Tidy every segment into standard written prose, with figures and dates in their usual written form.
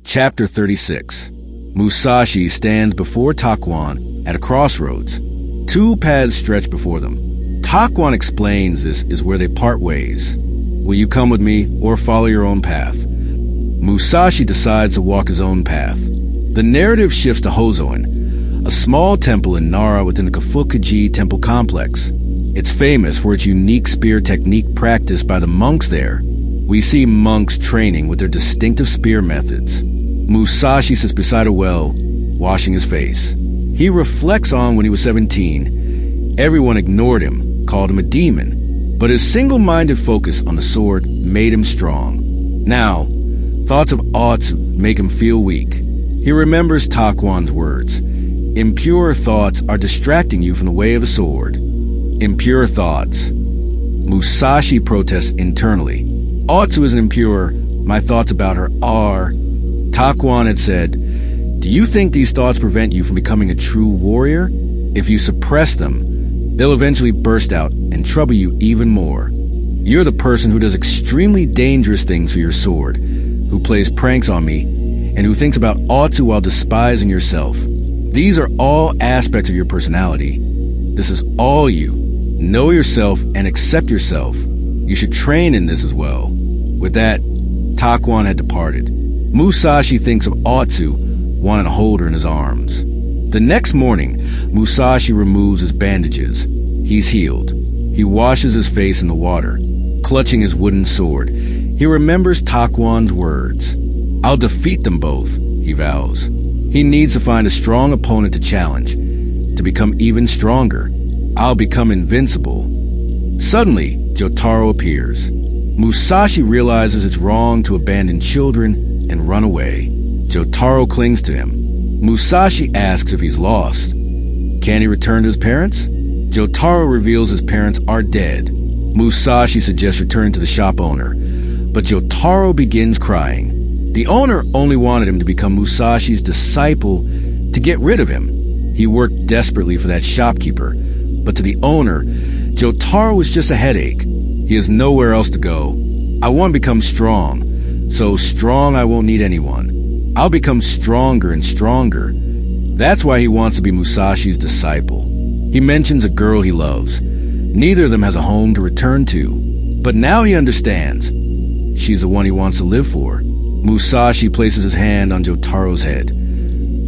Chapter 36. Musashi stands before Takuan at a crossroads. Two paths stretch before them. Takuan explains this is where they part ways. Will you come with me or follow your own path? Musashi decides to walk his own path. The narrative shifts to Hozoin, a small temple in Nara within the Kafukaji temple complex. It's famous for its unique spear technique practiced by the monks there. We see monks training with their distinctive spear methods. Musashi sits beside a well, washing his face. He reflects on when he was 17. Everyone ignored him, called him a demon, but his single-minded focus on the sword made him strong. Now, thoughts of Otsu make him feel weak. He remembers Takuan's words. Impure thoughts are distracting you from the way of a sword. Impure thoughts. Musashi protests internally. Otsu isn't impure. My thoughts about her are. Takuan had said, do you think these thoughts prevent you from becoming a true warrior? If you suppress them, they'll eventually burst out and trouble you even more. You're the person who does extremely dangerous things for your sword, who plays pranks on me, and who thinks about Otsu while despising yourself. These are all aspects of your personality. This is all you. Know yourself and accept yourself. You should train in this as well. With that, Takuan had departed. Musashi thinks of Otsu, wanting to hold her in his arms. The next morning, Musashi removes his bandages. He's healed. He washes his face in the water, clutching his wooden sword. He remembers Takuan's words. I'll defeat them both, he vows. He needs to find a strong opponent to challenge, to become even stronger. I'll become invincible. Suddenly, Jotaro appears. Musashi realizes it's wrong to abandon children and run away. Jotaro clings to him. Musashi asks if he's lost. Can he return to his parents? Jotaro reveals his parents are dead. Musashi suggests returning to the shop owner, but Jotaro begins crying. The owner only wanted him to become Musashi's disciple to get rid of him. He worked desperately for that shopkeeper, but to the owner, Jotaro was just a headache. He has nowhere else to go. I want to become strong, so strong I won't need anyone. I'll become stronger and stronger. That's why he wants to be Musashi's disciple. He mentions a girl he loves. Neither of them has a home to return to, but now he understands. She's the one he wants to live for. Musashi places his hand on Jotaro's head.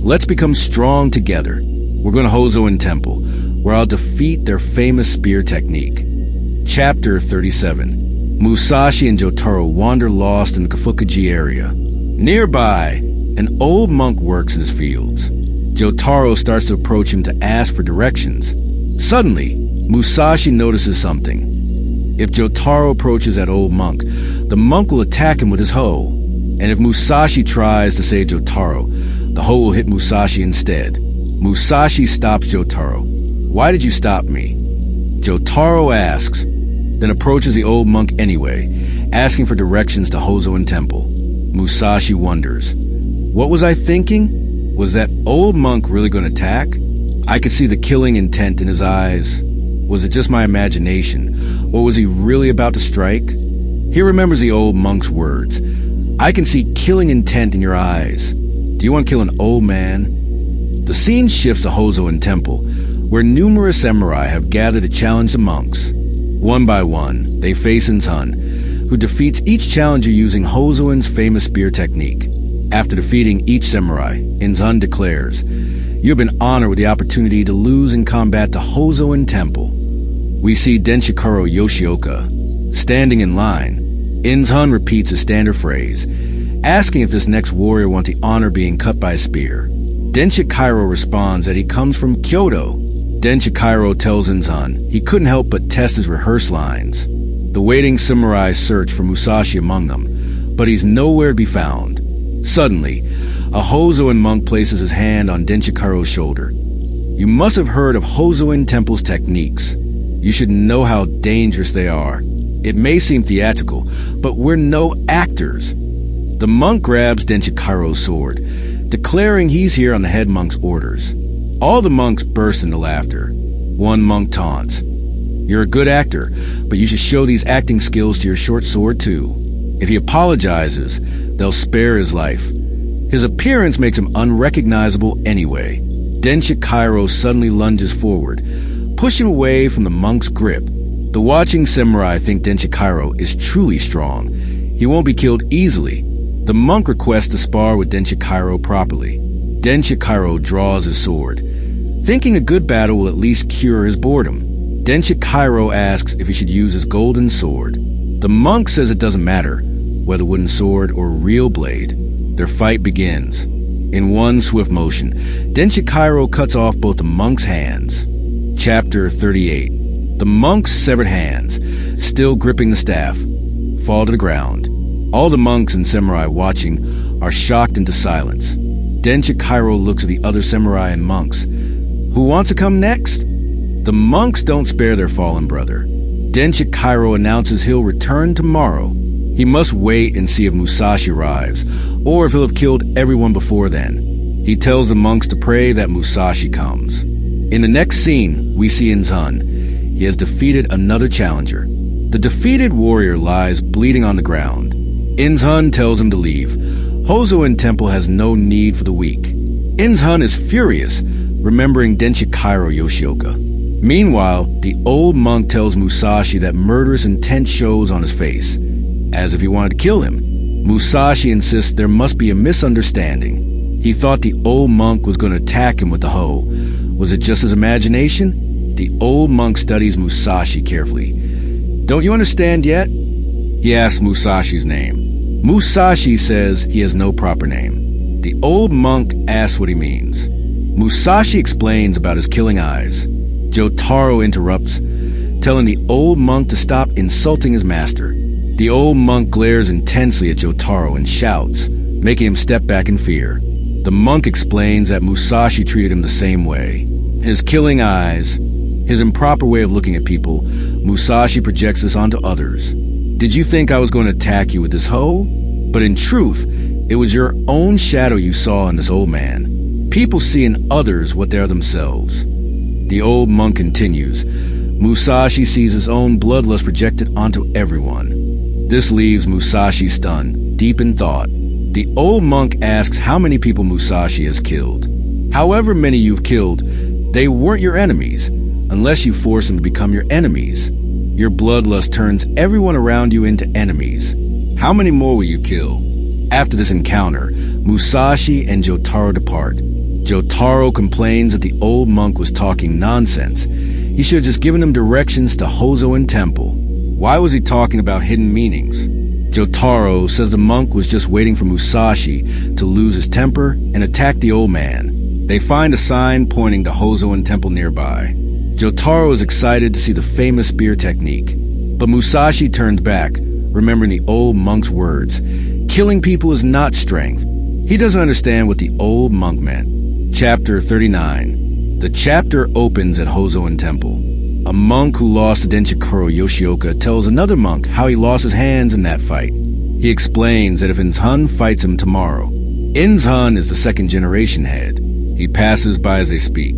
Let's become strong together. We're going to Hozoin Temple, where I'll defeat their famous spear technique. Chapter 37. Musashi and Jotaro wander lost in the Kafukaji area. Nearby, an old monk works in his fields. Jotaro starts to approach him to ask for directions. Suddenly, Musashi notices something. If Jotaro approaches that old monk, the monk will attack him with his hoe. And if Musashi tries to save Jotaro, the hoe will hit Musashi instead. Musashi stops Jotaro. Why did you stop me? Jotaro asks, then approaches the old monk anyway, asking for directions to Hozoin Temple. Musashi wonders. What was I thinking? Was that old monk really going to attack? I could see the killing intent in his eyes. Was it just my imagination, or was he really about to strike? He remembers the old monk's words. I can see killing intent in your eyes. Do you want to kill an old man? The scene shifts to Hozoin Temple, where numerous samurai have gathered to challenge the monks. One by one, they face Inzun, who defeats each challenger using Hozoin's famous spear technique. After defeating each samurai, Inzun declares, "You have been honored with the opportunity to lose in combat to Hozoin Temple." We see Denshikaro Yoshioka standing in line. Inzun repeats his standard phrase, asking if this next warrior wants the honor of being cut by a spear. Denshikaro responds that he comes from Kyoto. Denshikaro tells Inzun he couldn't help but test his rehearsed lines. The waiting samurai search for Musashi among them, but he's nowhere to be found. Suddenly, a Hozoin monk places his hand on Denshikaro's shoulder. You must have heard of Hozoin Temple's techniques. You should know how dangerous they are. It may seem theatrical, but we're no actors. The monk grabs Denshikaro's sword, declaring he's here on the head monk's orders. All the monks burst into laughter. One monk taunts, "You're a good actor, but you should show these acting skills to your short sword too." If he apologizes, they'll spare his life. His appearance makes him unrecognizable anyway. Denshikiro suddenly lunges forward, pushing away from the monk's grip. The watching samurai think Denshikiro is truly strong. He won't be killed easily. The monk requests to spar with Denshikiro properly. Denshikiro draws his sword, thinking a good battle will at least cure his boredom. Denshikiro asks if he should use his golden sword. The monk says it doesn't matter, whether wooden sword or real blade. Their fight begins. In one swift motion, Denshikiro cuts off both the monk's hands. Chapter 38. The monk's severed hands, still gripping the staff, fall to the ground. All the monks and samurai watching are shocked into silence. Denshikiro looks at the other samurai and monks. Who wants to come next? The monks don't spare their fallen brother. Denshikiro announces he'll return tomorrow. He must wait and see if Musashi arrives, or if he'll have killed everyone before then. He tells the monks to pray that Musashi comes. In the next scene, we see Inzun. He has defeated another challenger. The defeated warrior lies bleeding on the ground. Inzun tells him to leave. Hozoen Temple has no need for the weak. Inzun is furious, remembering Denshikiro Yoshioka. Meanwhile, the old monk tells Musashi that murderous intent shows on his face, as if he wanted to kill him. Musashi insists there must be a misunderstanding. He thought the old monk was going to attack him with the hoe. Was it just his imagination? The old monk studies Musashi carefully. Don't you understand yet? He asks Musashi's name. Musashi says he has no proper name. The old monk asks what he means. Musashi explains about his killing eyes. Jotaro interrupts, telling the old monk to stop insulting his master. The old monk glares intensely at Jotaro and shouts, making him step back in fear. The monk explains that Musashi treated him the same way. His killing eyes, his improper way of looking at people, Musashi projects this onto others. Did you think I was going to attack you with this hoe? But in truth, it was your own shadow you saw in this old man. People see in others what they are themselves. The old monk continues. Musashi sees his own bloodlust projected onto everyone. This leaves Musashi stunned, deep in thought. The old monk asks how many people Musashi has killed. However many you've killed, they weren't your enemies, unless you force them to become your enemies. Your bloodlust turns everyone around you into enemies. How many more will you kill? After this encounter, Musashi and Jotaro depart. Jotaro complains that the old monk was talking nonsense. He should have just given him directions to Hozoen Temple. Why was he talking about hidden meanings? Jotaro says the monk was just waiting for Musashi to lose his temper and attack the old man. They find a sign pointing to Hozoen Temple nearby. Jotaro is excited to see the famous spear technique, but Musashi turns back, remembering the old monk's words. Killing people is not strength. He doesn't understand what the old monk meant. Chapter 39. The chapter opens at Hozoen Temple. A monk who lost to Denshikiro Yoshioka tells another monk how he lost his hands in that fight. He explains that if Inzun fights him tomorrow, Inzun is the second generation head. He passes by as they speak.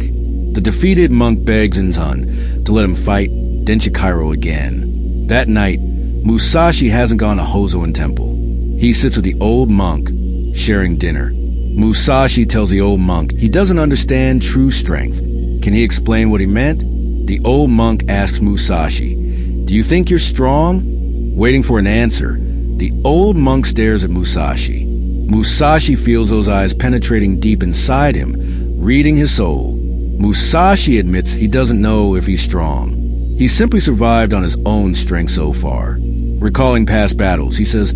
The defeated monk begs Inzun to let him fight Denshikiro again. That night, Musashi hasn't gone to Hozoen Temple. He sits with the old monk, sharing dinner. Musashi tells the old monk he doesn't understand true strength. Can he explain what he meant? The old monk asks Musashi, "Do you think you're strong?" Waiting for an answer, the old monk stares at Musashi. Musashi feels those eyes penetrating deep inside him, reading his soul. Musashi admits he doesn't know if he's strong. He simply survived on his own strength so far. Recalling past battles, he says,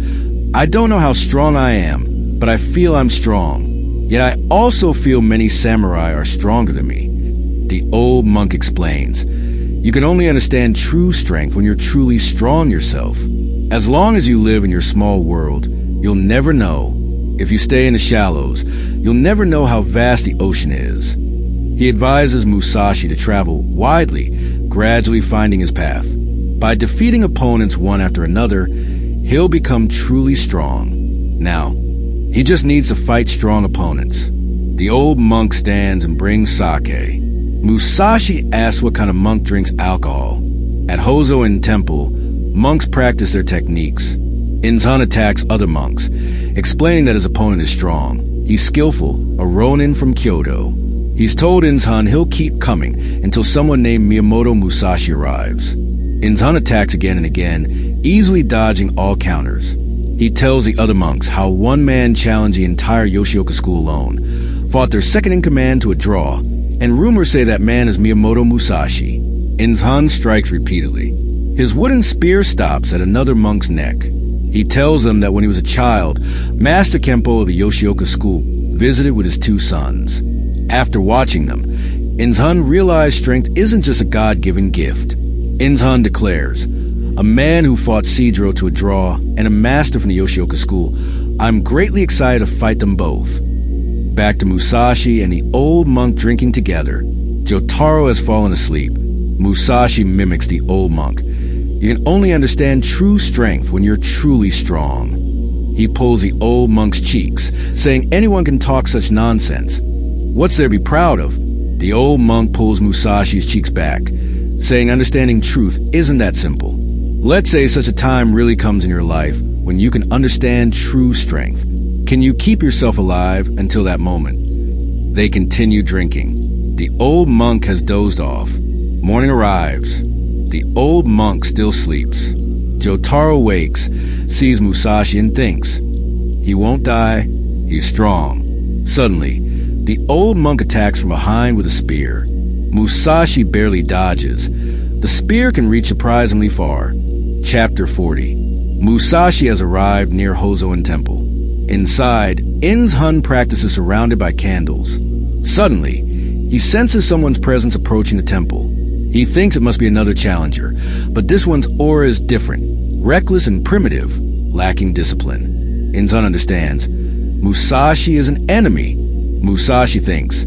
"I don't know how strong I am, but I feel I'm strong. Yet I also feel many samurai are stronger than me." The old monk explains, "You can only understand true strength when you're truly strong yourself. As long as you live in your small world, you'll never know. If you stay in the shallows, you'll never know how vast the ocean is." He advises Musashi to travel widely, gradually finding his path. By defeating opponents one after another, he'll become truly strong. Now, he just needs to fight strong opponents. The old monk stands and brings sake. Musashi asks what kind of monk drinks alcohol. At Hozoen Temple, monks practice their techniques. Inzun attacks other monks, explaining that his opponent is strong. He's skillful, a ronin from Kyoto. He's told Inzhan he'll keep coming until someone named Miyamoto Musashi arrives. Inzhan attacks again and again, easily dodging all counters. He tells the other monks how one man challenged the entire Yoshioka school alone, fought their second-in-command to a draw, and rumors say that man is Miyamoto Musashi. Inzhan strikes repeatedly. His wooden spear stops at another monk's neck. He tells them that when he was a child, Master Kempo of the Yoshioka school visited with his two sons. After watching them, Inzhan realized strength isn't just a God-given gift. Inzhan declares, a man who fought Sidro to a draw and a master from the Yoshioka school, I'm greatly excited to fight them both. Back to Musashi and the old monk drinking together. Jotaro has fallen asleep. Musashi mimics the old monk. You can only understand true strength when you're truly strong. He pulls the old monk's cheeks, saying anyone can talk such nonsense. What's there to be proud of? The old monk pulls Musashi's cheeks back, saying understanding truth isn't that simple. Let's say such a time really comes in your life when you can understand true strength. Can you keep yourself alive until that moment? They continue drinking. The old monk has dozed off. Morning arrives. The old monk still sleeps. Jotaro wakes, sees Musashi and thinks, he won't die, he's strong. Suddenly, the old monk attacks from behind with a spear. Musashi barely dodges. The spear can reach surprisingly far. Chapter 40. Musashi has arrived near Hozoin Temple. Inside, Inzhan practices surrounded by candles. Suddenly, he senses someone's presence approaching the temple. He thinks it must be another challenger, but this one's aura is different, reckless and primitive, lacking discipline. Inzhan understands. Musashi is an enemy. Musashi thinks.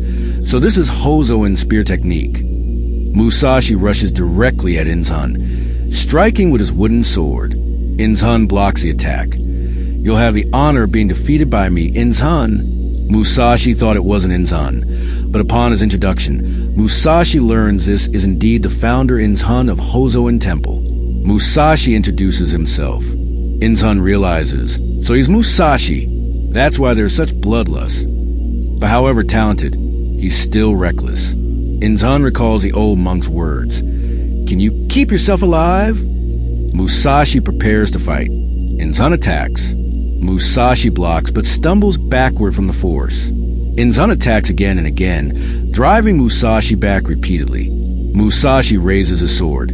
So this is Hozoin's spear technique. Musashi rushes directly at Inzhan, striking with his wooden sword. Inzhan blocks the attack. You'll have the honor of being defeated by me, Inzhan. Musashi thought it wasn't Inzhan, but upon his introduction, Musashi learns this is indeed the founder Inzhan of Hozoin Temple. Musashi introduces himself. Inzhan realizes, so he's Musashi. That's why there's such bloodlust. But however talented, he's still reckless. Inzhan recalls the old monk's words. Can you keep yourself alive? Musashi prepares to fight. Inzhan attacks. Musashi blocks but stumbles backward from the force. Inzhan attacks again and again, driving Musashi back repeatedly. Musashi raises his sword.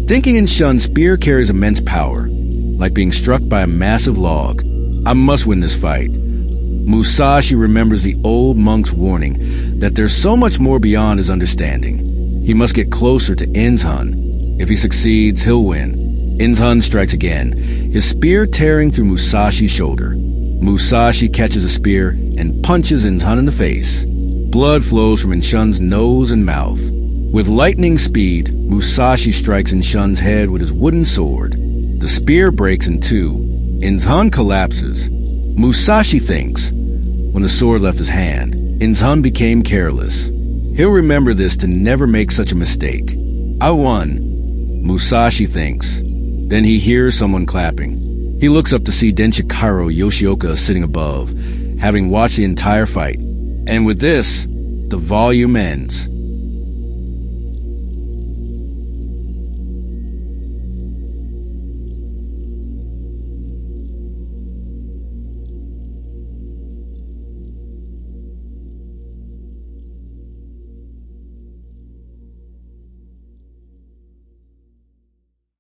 Thinking Inzhan's spear carries immense power, like being struck by a massive log. I must win this fight. Musashi remembers the old monk's warning that there's so much more beyond his understanding. He must get closer to Inzhan. If he succeeds, he'll win. Inzhan strikes again, his spear tearing through Musashi's shoulder. Musashi catches a spear and punches Inzhan in the face. Blood flows from Inzhan's nose and mouth. With lightning speed, Musashi strikes Inzhan's head with his wooden sword. The spear breaks in two. Inzhan collapses. Musashi thinks. When the sword left his hand, Inzhan became careless. He'll remember this to never make such a mistake. I won. Musashi thinks. Then he hears someone clapping. He looks up to see Denshikaro Yoshioka sitting above, having watched the entire fight. And with this, the volume ends.